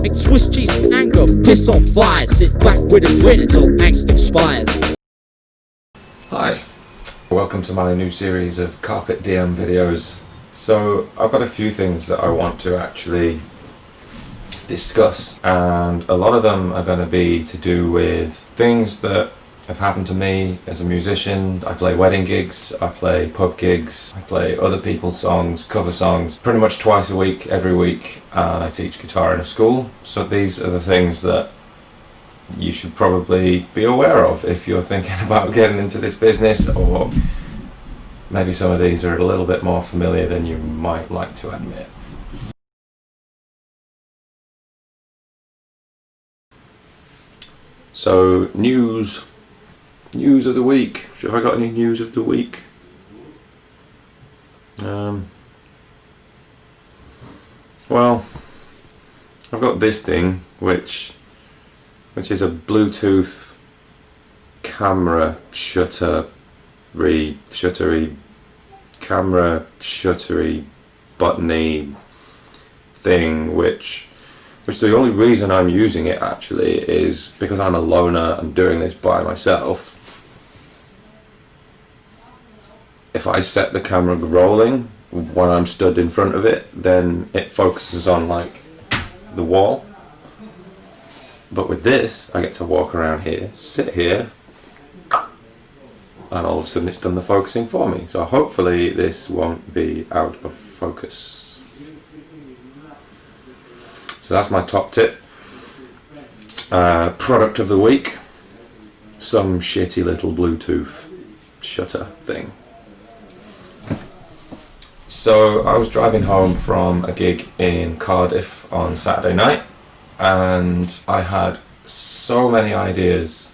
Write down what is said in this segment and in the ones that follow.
Like Swiss cheese from anger, piss on fire. Sit back with a grin until angst expires. Hi, welcome to my new series of carpet Diem videos. So I've got a few things that I want to actually discuss, and a lot of them are going to be to do with things that have happened to me as a musician. I play wedding gigs, I play pub gigs, I play other people's songs, cover songs, pretty much twice a week, every week, and I teach guitar in a school. So these are the things that you should probably be aware of if you're thinking about getting into this business, or maybe some of these are a little bit more familiar than you might like to admit. So, news of the week. Have I got any news of the week? Well, I've got this thing which is a Bluetooth camera shuttery buttony thing, which the only reason I'm using it actually is because I'm a loner and doing this by myself. If I set the camera rolling when I'm stood in front of it, then it focuses on like the wall. But with this, I get to walk around here, sit here, and all of a sudden it's done the focusing for me. So hopefully this won't be out of focus. So that's my top tip. Product of the week, some shitty little Bluetooth shutter thing. So I was driving home from a gig in Cardiff on Saturday night, and I had so many ideas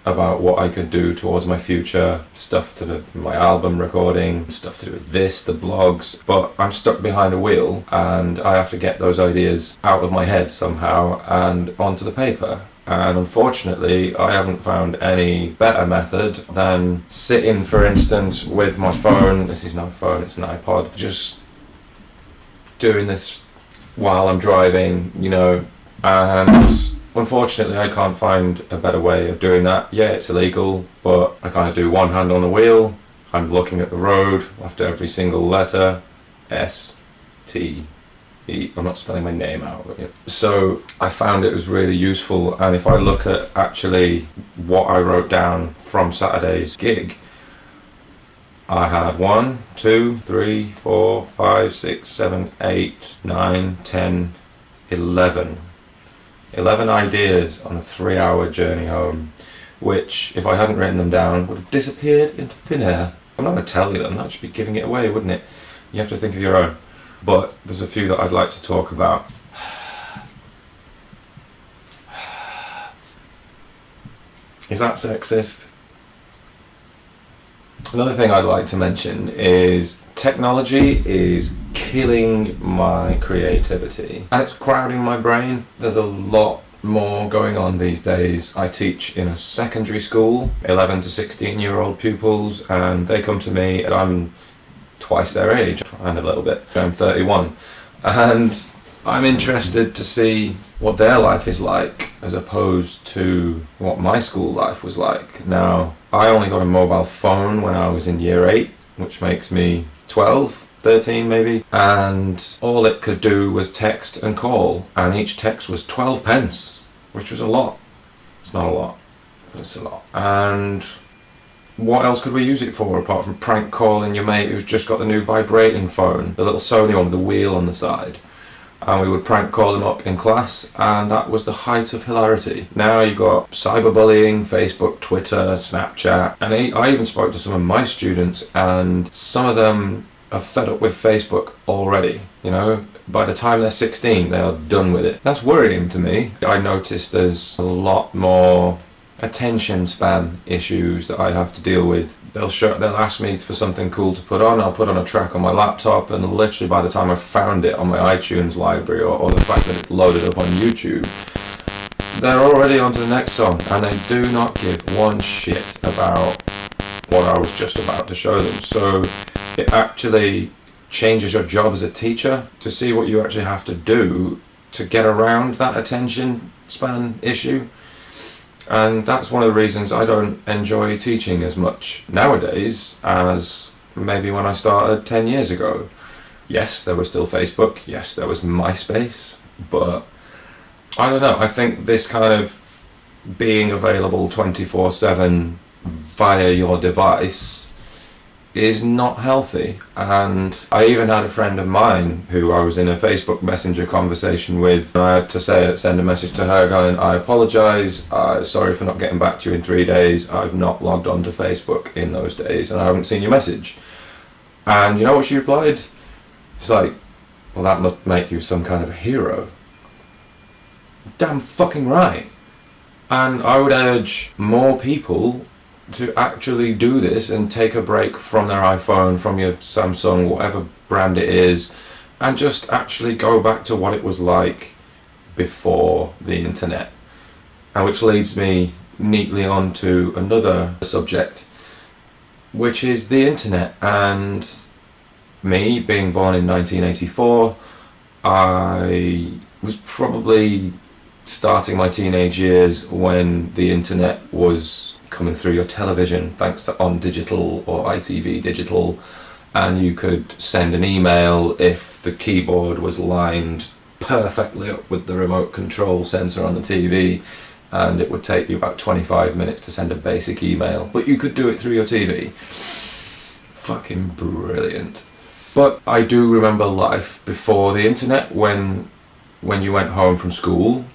about what I could do towards my future, stuff to do with my album recording, stuff to do with this, the blogs, but I'm stuck behind a wheel and I have to get those ideas out of my head somehow and onto the paper. And unfortunately, I haven't found any better method than sitting, for instance, with my phone. This is not a phone, it's an iPod. Just doing this while I'm driving, you know, and unfortunately I can't find a better way of doing that. Yeah, it's illegal, but I kind of do one hand on the wheel. I'm looking at the road after every single letter. S-T-E. I'm not spelling my name out. But yeah. So I found it was really useful, and if I look at actually what I wrote down from Saturday's gig, I had 1, 2, 3, 4, 5, 6, 7, 8, 9, 10, 11 ideas on a 3-hour journey home, which, if I hadn't written them down, would have disappeared into thin air. I'm not going to tell you them, that'd just be giving it away, wouldn't it? You have to think of your own. But there's a few that I'd like to talk about. Is that sexist? Another thing I'd like to mention is technology is killing my creativity and it's crowding my brain. There's a lot more going on these days. I teach in a secondary school, 11 to 16-year-old pupils, and they come to me and I'm twice their age and a little bit. I'm 31 and I'm interested to see what their life is like as opposed to what my school life was like. Now, I only got a mobile phone when I was in year 8, which makes me 12, 13 maybe, and all it could do was text and call, and each text was 12 pence, which was a lot. It's not a lot, but it's a lot. And what else could we use it for apart from prank calling your mate who's just got the new vibrating phone, the little Sony one with the wheel on the side? And we would prank call him up in class, and that was the height of hilarity. Now you've got cyberbullying, Facebook, Twitter, Snapchat, and I even spoke to some of my students, and some of them are fed up with Facebook already. You know, by the time they're 16, they are done with it. That's worrying to me. I noticed there's a lot more attention span issues that I have to deal with. They'll ask me for something cool to put on. I'll put on a track on my laptop, and literally by the time I've found it on my iTunes library, or the fact that it's loaded up on YouTube, they're already on to the next song, and they do not give one shit about what I was just about to show them. So it actually changes your job as a teacher to see what you actually have to do to get around that attention span issue. And that's one of the reasons I don't enjoy teaching as much nowadays as maybe when I started 10 years ago. Yes, there was still Facebook, yes, there was MySpace, but I don't know, I think this kind of being available 24/7 via your device is not healthy. And I even had a friend of mine who I was in a Facebook Messenger conversation with. I had to send a message to her going, I apologise, sorry for not getting back to you in 3 days, I've not logged on to Facebook in those days and I haven't seen your message. And you know what she replied? She's like, well, that must make you some kind of a hero. Damn fucking right. And I would urge more people to actually do this and take a break from their iPhone, from your Samsung, whatever brand it is, and just actually go back to what it was like before the internet. And which leads me neatly on to another subject, which is the internet. And me, being born in 1984, I was probably starting my teenage years when the internet was coming through your television, thanks to On Digital or ITV Digital, and you could send an email if the keyboard was lined perfectly up with the remote control sensor on the TV, and it would take you about 25 minutes to send a basic email, but you could do it through your TV. Fucking brilliant. But I do remember life before the internet, when you went home from school,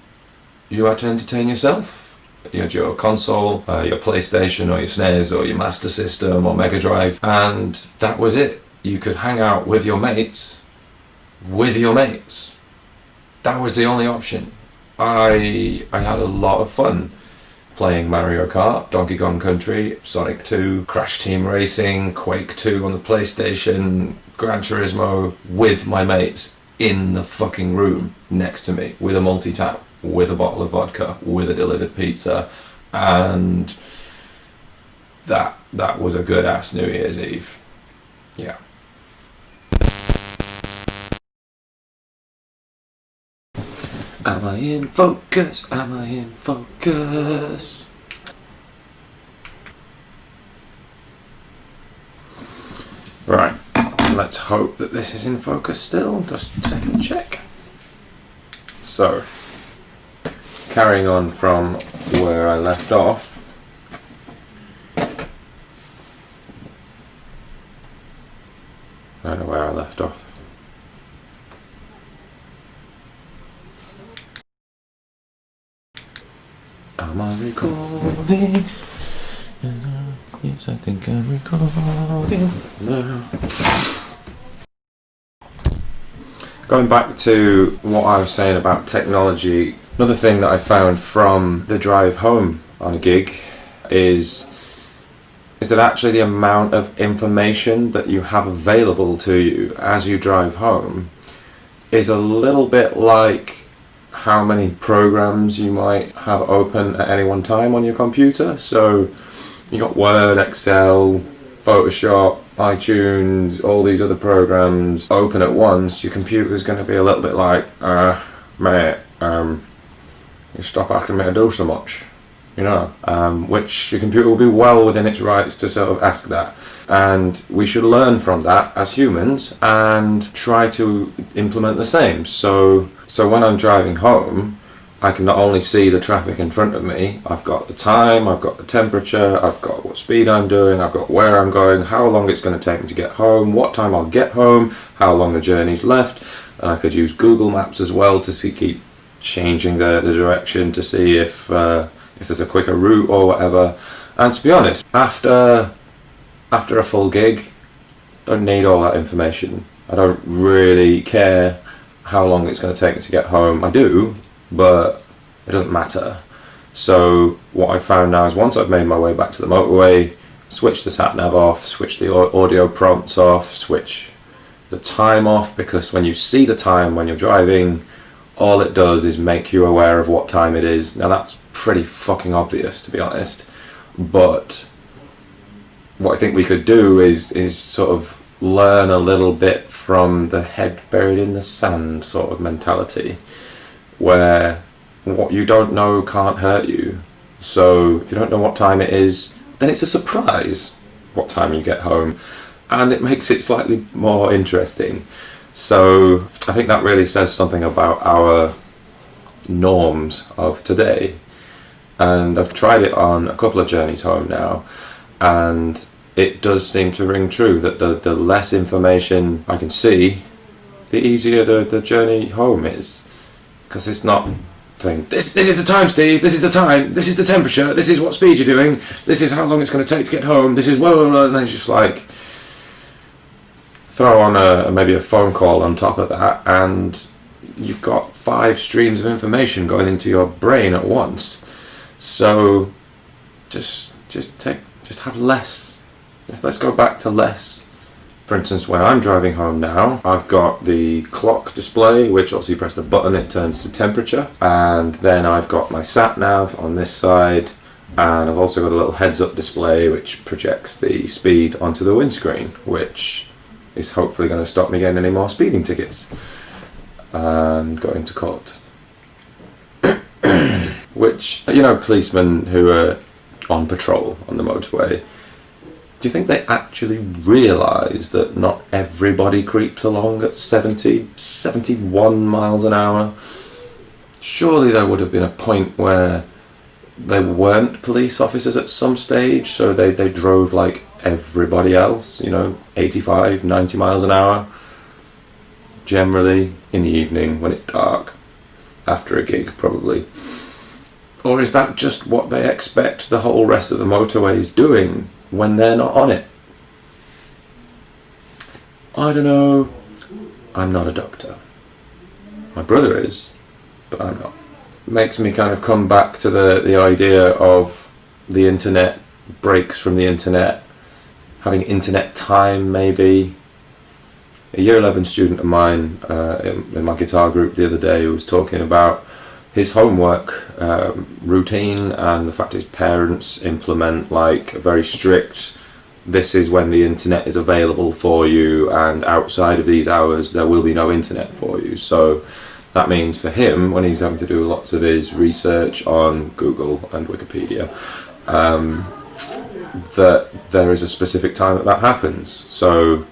you had to entertain yourself. You had your console, your PlayStation or your SNES or your Master System or Mega Drive, and that was it. You could hang out with your mates. That was the only option. I had a lot of fun playing Mario Kart, Donkey Kong Country, Sonic 2, Crash Team Racing, Quake 2 on the PlayStation, Gran Turismo, with my mates in the fucking room next to me, with a multi-tap, with a bottle of vodka, with a delivered pizza, and that was a good ass New Year's Eve. Yeah. Am I in focus? Am I in focus? Right, let's hope that this is in focus still. Just a second check. So, carrying on from where I left off. I don't know where I left off. Am I recording? Yes, I think I'm recording now. Going back to what I was saying about technology, another thing that I found from the drive home on a gig is that actually the amount of information that you have available to you as you drive home is a little bit like how many programs you might have open at any one time on your computer. So you got Word, Excel, Photoshop, iTunes, all these other programs open at once. Your computer's going to be a little bit like, mate, you stop asking me to do so much, you know, which your computer will be well within its rights to sort of ask that. And we should learn from that as humans and try to implement the same. So when I'm driving home, I can not only see the traffic in front of me, I've got the time, I've got the temperature, I've got what speed I'm doing, I've got where I'm going, how long it's going to take me to get home, what time I'll get home, how long the journey's left. And I could use Google Maps as well to keep changing the direction to see if there's a quicker route or whatever. And to be honest, after a full gig, I don't need all that information. I don't really care how long it's going to take me to get home. I do, but it doesn't matter. So what I found now is once I've made my way back to the motorway, switch the sat nav off, switch the audio prompts off, switch the time off, because when you see the time when you're driving, all it does is make you aware of what time it is. Now that's pretty fucking obvious, to be honest, but what I think we could do is sort of learn a little bit from the head buried in the sand sort of mentality. where what you don't know can't hurt you. So if you don't know what time it is, then it's a surprise what time you get home, and it makes it slightly more interesting. So I think that really says something about our norms of today. And I've tried it on a couple of journeys home now, and it does seem to ring true that the less information I can see, the easier the journey home is. Because it's not saying, this is the time, Steve, this is the time, this is the temperature, this is what speed you're doing, this is how long it's going to take to get home, this is blah blah blah, and then it's just like throw on maybe a phone call on top of that, and you've got 5 streams of information going into your brain at once. So just have less. Let's go back to less. For instance, when I'm driving home now, I've got the clock display, which also you press the button, it turns to temperature, and then I've got my sat nav on this side, and I've also got a little heads up display which projects the speed onto the windscreen, which is hopefully going to stop me getting any more speeding tickets and going to court. Which, you know, policemen who are on patrol on the motorway, do you think they actually realise that not everybody creeps along at 71 miles an hour? Surely there would have been a point where they weren't police officers at some stage, so they drove like everybody else, you know, 85, 90 miles an hour, generally in the evening when it's dark, after a gig probably. Or is that just what they expect the whole rest of the motorways doing when they're not on it? I don't know. I'm not a doctor. My brother is, but I'm not. It makes me kind of come back to the idea of the internet, breaks from the internet, having internet time maybe. A year 11 student of mine in my guitar group the other day was talking about his homework routine and the fact his parents implement like a very strict, this is when the internet is available for you, and outside of these hours there will be no internet for you. So that means for him, when he's having to do lots of his research on Google and Wikipedia, that there is a specific time that happens. So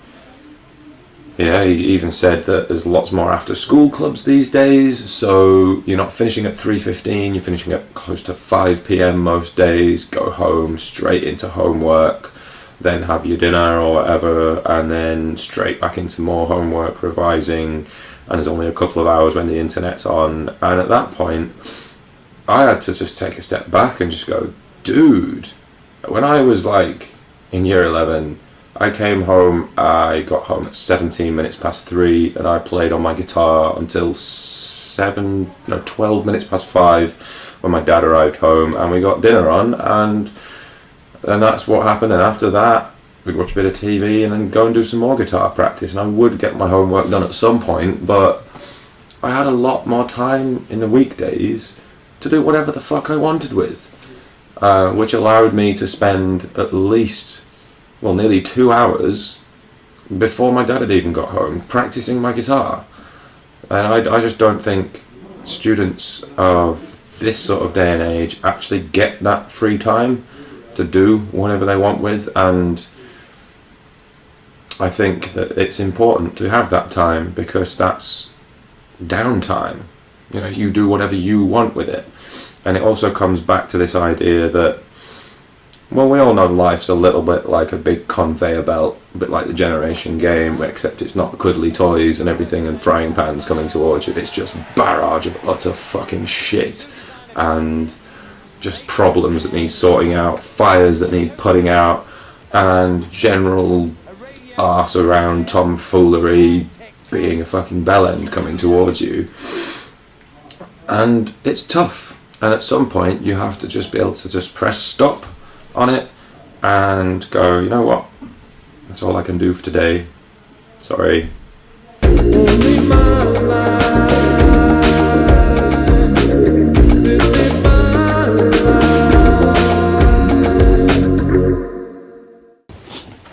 yeah, he even said that there's lots more after school clubs these days, so you're not finishing at 3:15, you're finishing at close to 5 p.m. most days, go home, straight into homework, then have your dinner or whatever, and then straight back into more homework, revising, and there's only a couple of hours when the internet's on. And at that point, I had to just take a step back and just go, dude, when I was like in year 11, I came home, I got home at 17 minutes past 3, and I played on my guitar until 12 minutes past 5 when my dad arrived home, and we got dinner on, and that's what happened. And after that, we'd watch a bit of TV and then go and do some more guitar practice, and I would get my homework done at some point, but I had a lot more time in the weekdays to do whatever the fuck I wanted with, which allowed me to spend at least nearly 2 hours before my dad had even got home practicing my guitar. And I just don't think students of this sort of day and age actually get that free time to do whatever they want with, and I think that it's important to have that time because that's downtime. You know, you do whatever you want with it. And it also comes back to this idea that, well, we all know life's a little bit like a big conveyor belt, a bit like the Generation game, except it's not cuddly toys and everything and frying pans coming towards you. It's just barrage of utter fucking shit and just problems that need sorting out, fires that need putting out, and general arse around tomfoolery being a fucking bellend coming towards you. And it's tough, and at some point you have to just be able to just press stop on it and go, you know what, that's all I can do for today, sorry. Only my life.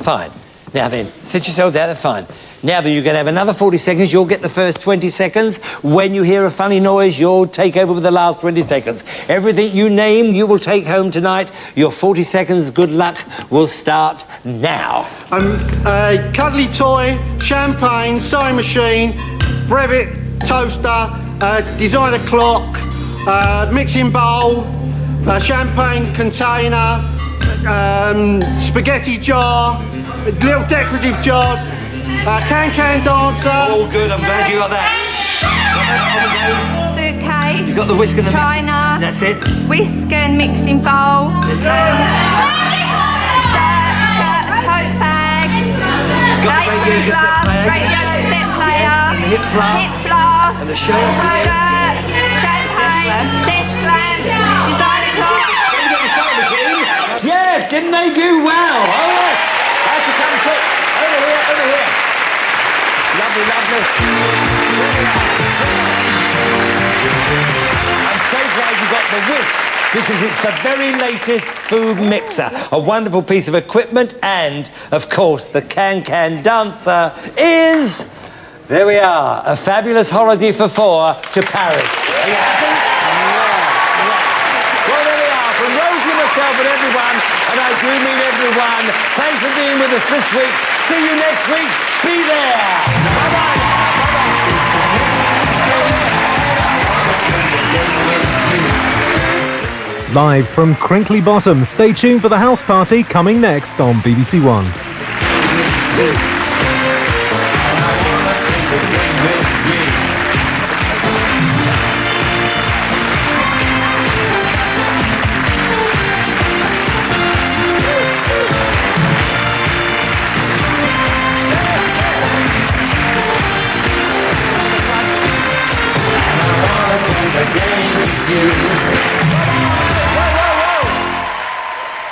Fine. Now then, sit yourself down and fine. Now then, you're going to have another 40 seconds. You'll get the first 20 seconds. When you hear a funny noise, you'll take over with the last 20 seconds. Everything you name, you will take home tonight. Your 40 seconds, good luck, will start now. A cuddly toy, champagne, sewing machine, brevet toaster, designer clock, mixing bowl, champagne container, spaghetti jar, little decorative jars, can dancer. All good, I'm glad you got that. Suitcase. You got the whisk and the China. That's it. Whisk and mixing bowl. Shirt, tote bag. Got the radio cassette player. Radio cassette player. And the hip flask. Hip flask. And the shirt. Champagne. Desk lamp. Designer clock. Yes, didn't they do well? Oh yes. How'd you come quick? Over here, over here. Lovely, lovely. I'm so glad you got the whisk, because it's the very latest food mixer. A wonderful piece of equipment, and, of course, the Can Dancer is... There we are, a fabulous holiday for 4 to Paris. Are you happy? Well, there we are, from Rosie, myself and everyone, and I do mean everyone, thanks for being with us this week. See you next week. Be there. Bye-bye. Live from Crinkly Bottom, stay tuned for the house party coming next on BBC One. Again with you.